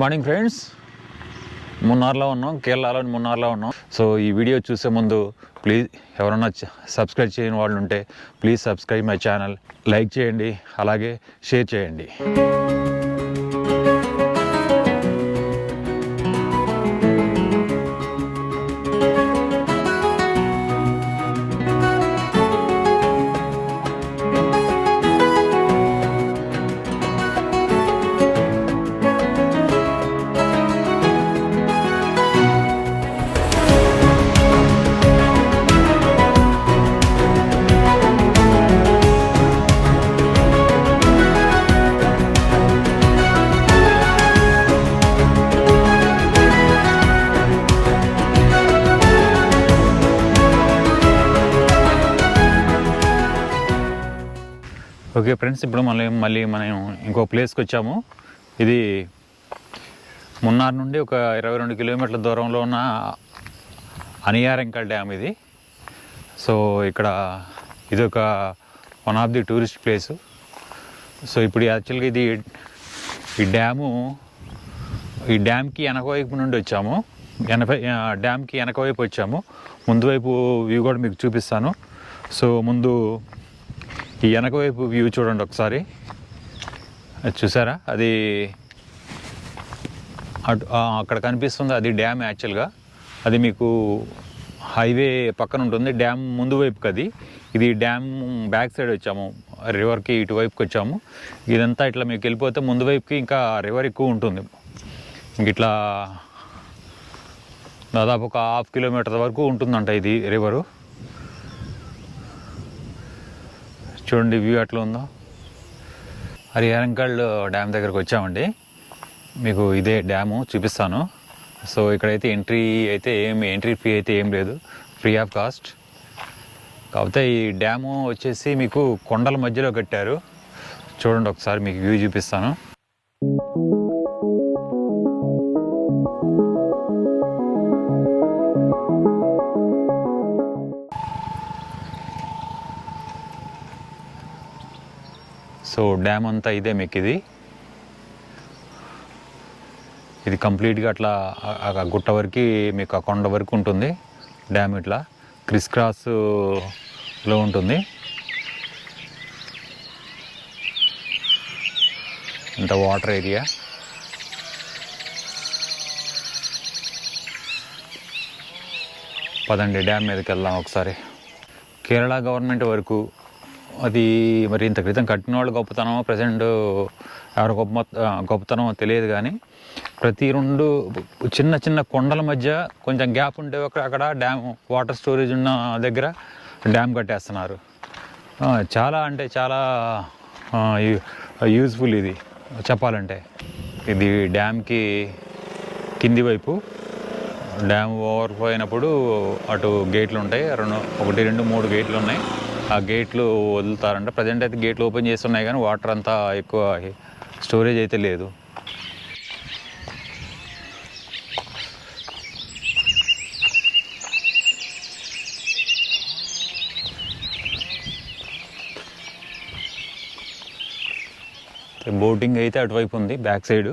Morning friends, మున్నార్లో ఉన్నాం, కేరళలోని మున్నార్లో ఉన్నాం. సో ఈ వీడియో చూసే ముందు ప్లీజ్ ఎవరన్నా సబ్స్క్రైబ్ చేయని వాళ్ళు ఉంటే please subscribe my channel, like చేయండి, అలాగే షేర్ చేయండి. ఓకే ఫ్రెండ్స్, ఇప్పుడు మళ్ళీ మనం ఇంకో ప్లేస్కి వచ్చాము. ఇది మున్నార్ నుండి ఒక 22 కిలోమీటర్ల దూరంలో ఉన్న అనియారంకల్ డ్యామ్ ఇది. సో ఇక్కడ ఇది ఒక one of the tourist place. So ఇప్పుడు యాక్చువల్గా ఇది ఈ డ్యామ్కి వెనక వైపు నుండి వచ్చాము, డ్యామ్కి వెనక వైపు వచ్చాము. ముందు వైపు వ్యూ కూడా మీకు చూపిస్తాను. సో ముందు ఈ వెనక వైపు వ్యూ చూడండి ఒకసారి. అది చూసారా, అది అక్కడ కనిపిస్తుంది, అది డ్యామ్. యాక్చువల్గా అది మీకు హైవే పక్కన ఉంటుంది, డ్యామ్ ముందు వైపుకి. ఇది డ్యామ్ బ్యాక్ సైడ్ వచ్చాము, రివర్కి ఇటువైపుకి వచ్చాము. ఇదంతా ఇట్లా మీకు వెళ్ళిపోతే ముందు వైపుకి ఇంకా రివర్ ఎక్కువ ఉంటుంది. ఇంక ఇట్లా దాదాపు ఒక 1/2 కిలోమీటర్ వరకు ఉంటుందంట ఇది రివరు. చూడండి వ్యూ ఎట్లా ఉందో. అనియారంకల్ డ్యామ్ దగ్గరకు వచ్చామండి. మీకు ఇదే డ్యాము చూపిస్తాను. సో ఇక్కడైతే ఎంట్రీ ఫీ అయితే ఏం లేదు, ఫ్రీ ఆఫ్ కాస్ట్. కాకపోతే ఈ డ్యాము వచ్చేసి మీకు కొండల మధ్యలో కట్టారు. చూడండి ఒకసారి మీకు వ్యూ చూపిస్తాను. సో డ్యామ్ అంతా ఇదే మీకు. ఇది కంప్లీట్గా అట్లా ఆ గుట్ట వరకు మీకు ఆ కొండ వరకు ఉంటుంది డ్యామ్. ఇట్లా క్రిస్ క్రాస్లో ఉంటుంది. ఇంత వాటర్ ఏరియా. పదండి డ్యామ్ మీదకి వెళ్దాం ఒకసారి. కేరళ గవర్నమెంట్ వరకు అది మరి ఇంత క్రితం కట్టిన వాళ్ళు గొప్పతనం, ప్రజెంట్ ఎవరి గొప్పతనం తెలియదు. కానీ ప్రతి 2 చిన్న చిన్న కొండల మధ్య కొంచెం గ్యాప్ ఉంటే అక్కడ డ్యామ్, వాటర్ స్టోరేజ్ ఉన్న దగ్గర డ్యామ్ కట్టేస్తున్నారు. చాలా అంటే చాలా యూజ్ఫుల్ ఇది చెప్పాలంటే. ఇది డ్యామ్కి కింది వైపు. డ్యామ్ ఓవర్పోయినప్పుడు అటు గేట్లు ఉంటాయి, 1, 2, 3 గేట్లు ఉన్నాయి. ఆ గేట్లు వదులుతారంట. ప్రజెంట్ అయితే గేట్లు ఓపెన్ చేస్తున్నాయి, కానీ వాటర్ అంతా ఎక్కువ స్టోరేజ్ అయితే లేదు. బోటింగ్ అయితే అటువైపు ఉంది, బ్యాక్ సైడ్.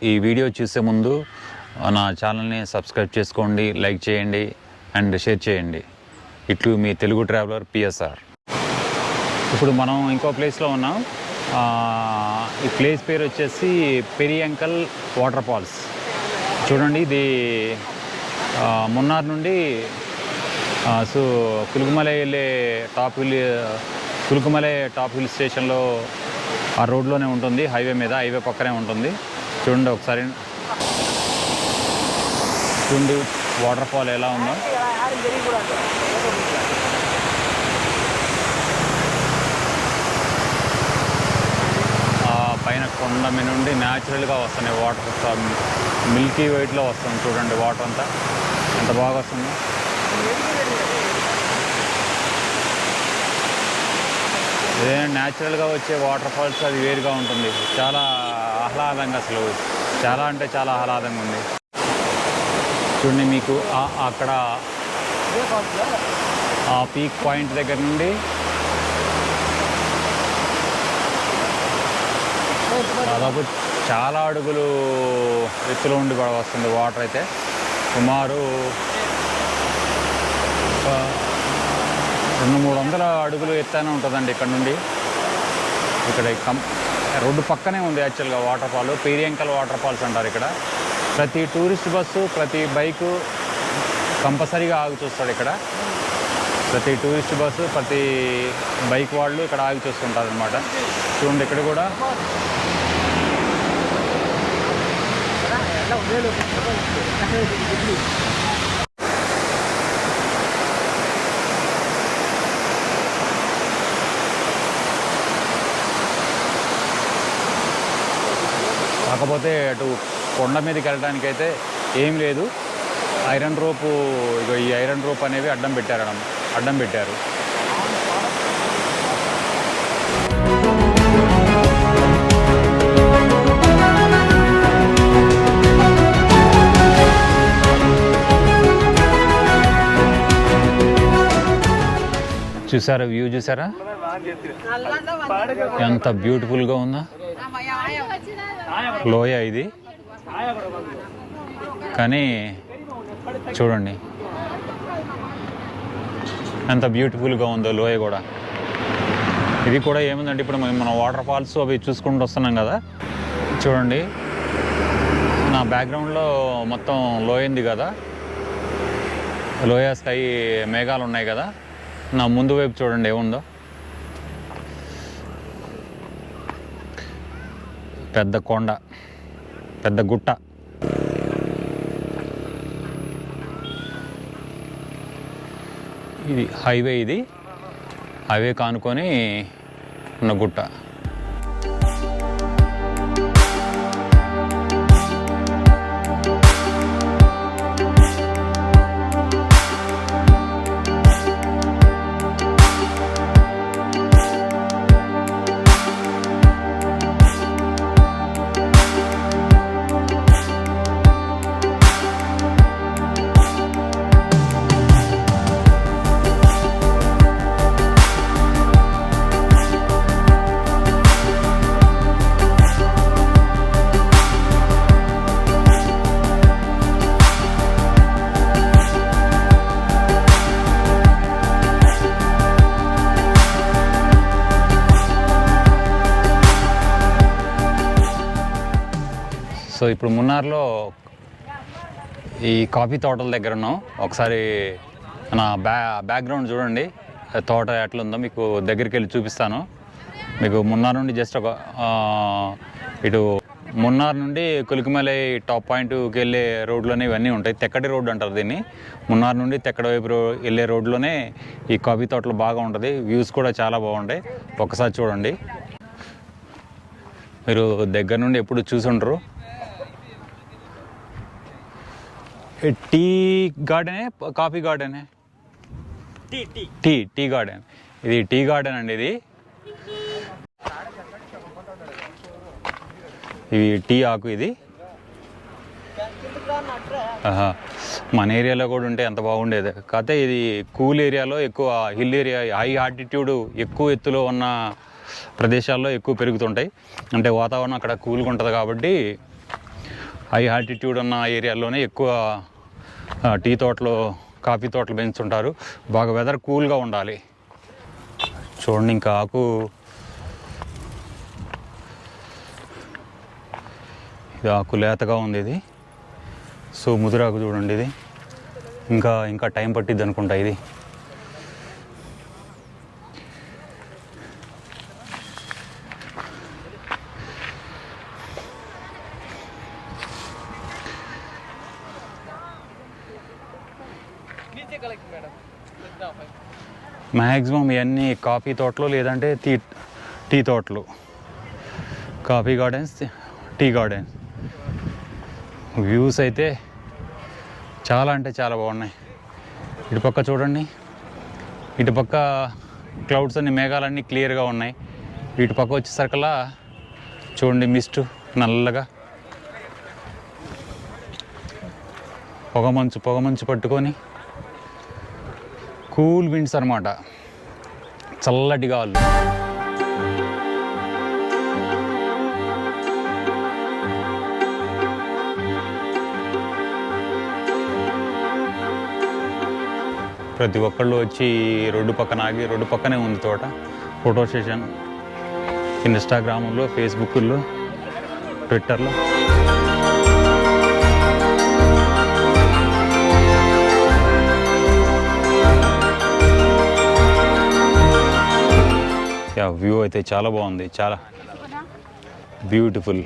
ఈ వీడియో చూసే ముందు నా ఛానల్ని సబ్స్క్రైబ్ చేసుకోండి, లైక్ చేయండి అండ్ షేర్ చేయండి. ఇట్లు మీ తెలుగు ట్రావెలర్ పిఎస్ఆర్. ఇప్పుడు మనం ఇంకో ప్లేస్లో ఉన్నాం. ఈ ప్లేస్ పేరు వచ్చేసి పెరియాంకల్ వాటర్ ఫాల్స్. చూడండి, ఇది మున్నార్ నుండి సో కులుకుమలై వెళ్ళే కులుకుమలై టాప్ హిల్ స్టేషన్లో ఆ రోడ్లోనే ఉంటుంది, హైవే మీద, హైవే పక్కనే ఉంటుంది. చూడండి ఒకసారి. చూడండి వాటర్ ఫాల్ ఎలా ఉందో. పైన కొండ మీద నుండి న్యాచురల్గా వస్తున్నాయి వాటర్, మిల్కీ వైట్లో వస్తుంది. చూడండి వాటర్ అంతా ఎంత బాగా వస్తుంది. ఏదైనా న్యాచురల్గా వచ్చే వాటర్ ఫాల్స్ అది వేరుగా ఉంటుంది. చాలా ఆహ్లాదంగా, అసలు చాలా అంటే చాలా ఆహ్లాదంగా ఉంది. చూడండి మీకు అక్కడ ఆ పీక్ పాయింట్ దగ్గర నుండి దాదాపు చాలా అడుగులు ఎత్తులో ఉండి వస్తుంది వాటర్. అయితే సుమారు 200-300 అడుగులు ఎత్తైనా ఉంటుందండి ఇక్కడ నుండి. ఇక్కడ రోడ్డు పక్కనే ఉంది యాక్చువల్గా వాటర్ ఫాల్. పేరియంకల్ వాటర్ ఫాల్స్ అంటారు. ఇక్కడ ప్రతి టూరిస్ట్ బస్సు, ప్రతి బైకు కంపల్సరీగా ఆగి చూస్తాడు ఇక్కడ. ప్రతి టూరిస్ట్ బస్సు, ప్రతి బైక్ వాళ్ళు ఇక్కడ ఆగి చూస్తుంటారు అనమాట. చూడండి ఇక్కడ కూడా కాకపోతే అటు కొండ మీదకి వెళ్ళడానికి అయితే ఏం లేదు. ఐరన్ రోపు, ఈ ఐరన్ రోప్ అనేవి అడ్డం పెట్టారు. చూసారా వ్యూ? చూసారా ఎంత బ్యూటిఫుల్గా ఉందా లోయ ఇది. కానీ చూడండి ఎంత బ్యూటిఫుల్గా ఉందో లోయ కూడా. ఇది కూడా ఏముందంటే ఇప్పుడు మనం వాటర్ ఫాల్స్ అవి చూసుకుంటూ వస్తున్నాం కదా. చూడండి నా బ్యాక్గ్రౌండ్లో మొత్తం లోయింది కదా, లోయ స్కై మేఘాలు ఉన్నాయి కదా. నా ముందు వైపు చూడండి ఏముందో, పెద్ద కొండ, పెద్ద గుట్ట. ఇది హైవే, ఇది హైవే కానుకొని ఉన్న గుట్ట. సో ఇప్పుడు మున్నార్లో ఈ కాఫీ తోటల దగ్గర ఉన్నాం. ఒకసారి నా బ్యాక్గ్రౌండ్ చూడండి, తోట ఎట్లుందో మీకు దగ్గరికి వెళ్ళి చూపిస్తాను. మీకు మున్నార్ నుండి జస్ట్ ఒక ఇటు మున్నార్ నుండి కొలికిమలై టాప్ పాయింట్కి వెళ్ళే రోడ్లోనే ఇవన్నీ ఉంటాయి. తెక్కడి రోడ్డు అంటారు దీన్ని. మున్నార్ నుండి తెక్కడి వైపు వెళ్ళే రోడ్లోనే ఈ కాఫీ తోటలు బాగా ఉంటుంది. వ్యూస్ కూడా చాలా బాగుంటాయి. ఒకసారి చూడండి, మీరు దగ్గర నుండి ఎప్పుడు చూసుంటారు. టీ గార్డెనే, కాఫీ గార్డెనే? Tea garden. ఇది టీ గార్డెన్ అండి. ఇది టీ ఆకు. ఇది మన ఏరియాలో కూడా ఉంటే ఎంత బాగుండేది. కాకపోతే ఇది కూల్ ఏరియాలో, ఎక్కువ హిల్ ఏరియా, హై ఆల్టిట్యూడ్, ఎక్కువ ఎత్తులో ఉన్న ప్రదేశాల్లో ఎక్కువ పెరుగుతుంటాయి. అంటే వాతావరణం అక్కడ కూల్గా ఉంటుంది కాబట్టి హై ఆల్టిట్యూడ్ ఉన్న ఏరియాల్లోనే ఎక్కువ టీ తోటలు, కాఫీ తోటలు పెంచుతుంటారు. బాగా వెదర్ కూల్గా ఉండాలి. చూడండి ఇంకా ఆకు, ఇది ఆకు లేతగా ఉంది. ఇది సో ముదురాకు చూడండి. ఇది ఇంకా టైం పట్టిద్ది అనుకుంటా. ఇది మ్యాక్సిమం ఇవన్నీ కాఫీ తోటలు లేదంటే టీ తోటలు. Coffee gardens, tea gardens. Views అయితే చాలా అంటే చాలా బాగున్నాయి. ఇటుపక్క చూడండి, ఇటుపక్క క్లౌడ్స్ అన్ని, మేఘాలన్నీ క్లియర్గా ఉన్నాయి. ఇటుపక్క వచ్చేసరికల్లా చూడండి మిస్ట్ నల్లగా పొగమంచు పట్టుకొని కూల్ విండ్స్ అనమాట, చల్లటి గాలు. ప్రతి ఒక్కళ్ళు వచ్చి రోడ్డు పక్కన ఆగి, రోడ్డు పక్కనే ఉంది తోట. ఫోటో సెషన్ ఇన్స్టాగ్రామ్లో, ఫేస్బుక్లో, ట్విట్టర్లో. వ్యూ అయితే చాలా బాగుంది, చాలా బ్యూటిఫుల్.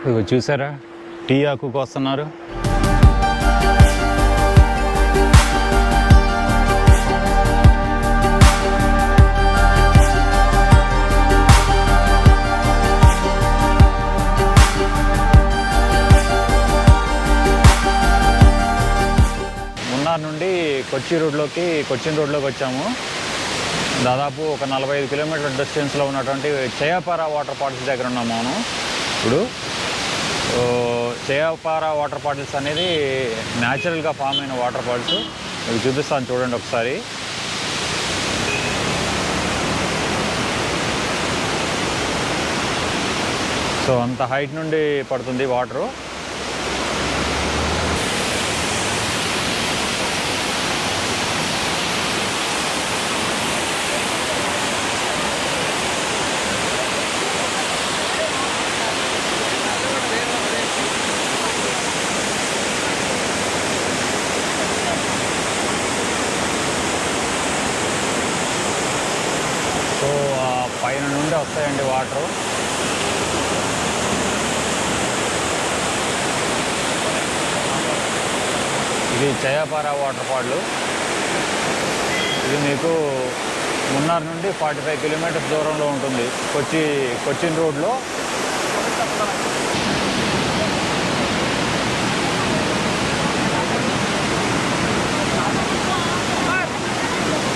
ఇదిగో చూసారా, టీ ఆకుకు వస్తున్నారు. మున్నార్ నుండి కొచ్చిన్ రోడ్లోకి వచ్చాము. దాదాపు ఒక 45 కిలోమీటర్ల డిస్టెన్స్లో ఉన్నటువంటి చయాపారా వాటర్ ఫాల్స్ దగ్గర ఉన్నాము మనం ఇప్పుడు. చయాపారా వాటర్ ఫాల్స్ అనేది న్యాచురల్గా ఫామ్ అయిన వాటర్ ఫాల్స్. మీకు చూపిస్తాను చూడండి ఒకసారి. సో అంత హైట్ నుండి పడుతుంది వాటరు. సో పైన నుండి వస్తాయండి వాటరు. ఇది చయాపారా వాటర్ ఫాల్. ఇది మీకు మున్నార్ నుండి 45 కిలోమీటర్స్ దూరంలో ఉంటుంది, కొచ్చిన్ రోడ్లో.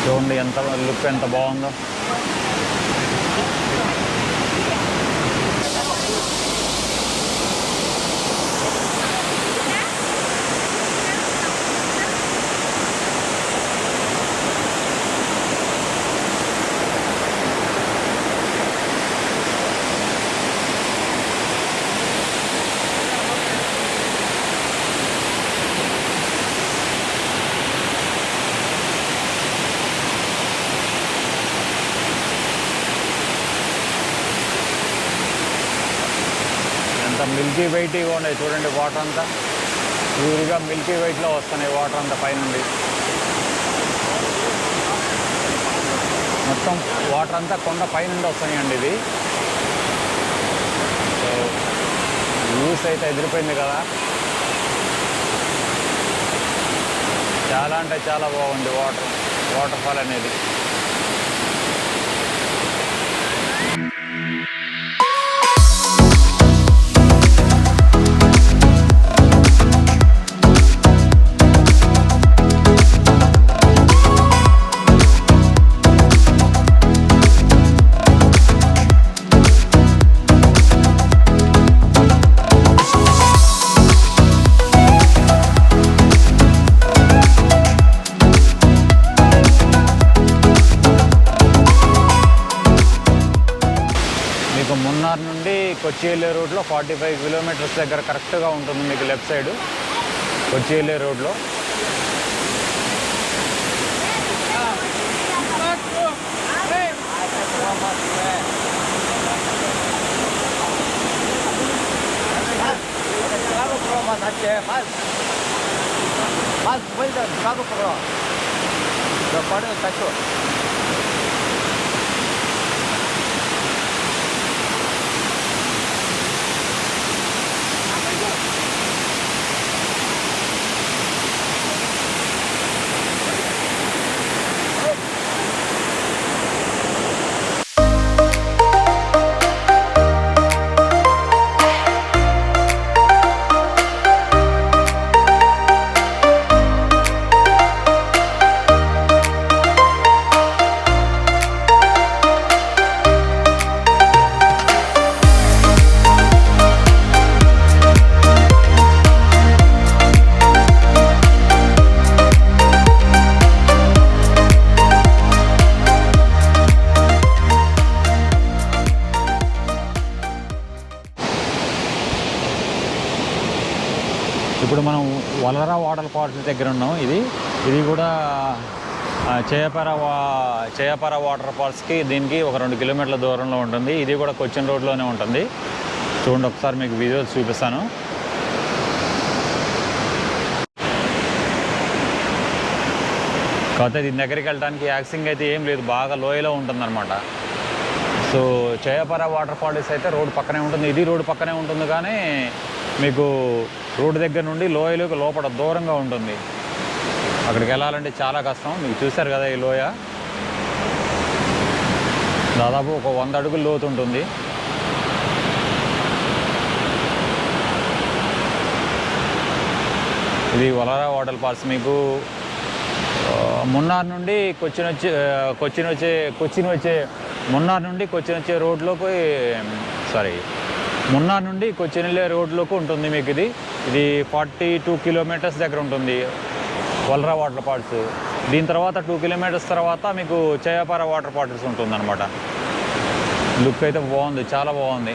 చూడండి ఎంత లుక్ ఎంత బాగుందో. మిల్కీ వైట్గా ఉన్నాయి చూడండి, వాటర్ అంతా ప్యూర్గా మిల్కీ వైట్లో వస్తున్నాయి వాటర్ అంతా పైనుండి. మొత్తం వాటర్ అంతా కొండ పైనుండి వస్తున్నాయండి. ఇది సో వ్యూస్ అయితే ఎదిరిపోయింది కదా, చాలా అంటే చాలా బాగుంది వాటర్ ఫాల్ అనేది. మున్నార్ నుండి కొచ్చి వెళ్ళే రోడ్లో 45 కిలోమీటర్స్ దగ్గర కరెక్ట్గా ఉంటుంది మీకు లెఫ్ట్ సైడ్ కొచ్చి వెళ్ళే రోడ్లో. ఇప్పుడు మనం వలరా వాటర్ ఫాల్స్ దగ్గర ఉన్నాం. ఇది కూడా చేయపర వాటర్ ఫాల్స్కి దీనికి ఒక 2 కిలోమీటర్ల దూరంలో ఉంటుంది. ఇది కూడా కొచ్చిన్ రోడ్లోనే ఉంటుంది. చూడండి, ఒకసారి మీకు వీడియోస్ చూపిస్తాను. కాకపోతే దీని దగ్గరికి వెళ్ళడానికి యాక్సింగ్ అయితే ఏం లేదు, బాగా లోయలో ఉంటుందన్నమాట. సో చేయపర వాటర్ ఫాల్స్ అయితే రోడ్డు పక్కనే ఉంటుంది, ఇది రోడ్డు పక్కనే ఉంటుంది, కానీ మీకు రోడ్డు దగ్గర నుండి లోయలోకి లోపల దూరంగా ఉంటుంది. అక్కడికి వెళ్ళాలంటే చాలా కష్టం. మీకు చూశారు కదా ఈ లోయ, దాదాపు ఒక 100 అడుగులు లోతు ఉంటుంది. ఇది వలరా వాటర్ ఫాల్స్. మీకు మున్నార్ నుండి మున్నార్ నుండి కొచ్చిన్ వచ్చే రోడ్లోకి మున్నార్ నుండి కొచ్చిన్ వెళ్ళే రోడ్లోకి ఉంటుంది. మీకు ఇది 42 కిలోమీటర్స్ దగ్గర ఉంటుంది వలరా వాటర్ ఫాల్స్. దీని తర్వాత 2 కిలోమీటర్స్ తర్వాత మీకు చేయపర వాటర్ ఫాల్స్ ఉంటుందన్నమాట. లుక్ అయితే బాగుంది, చాలా బాగుంది.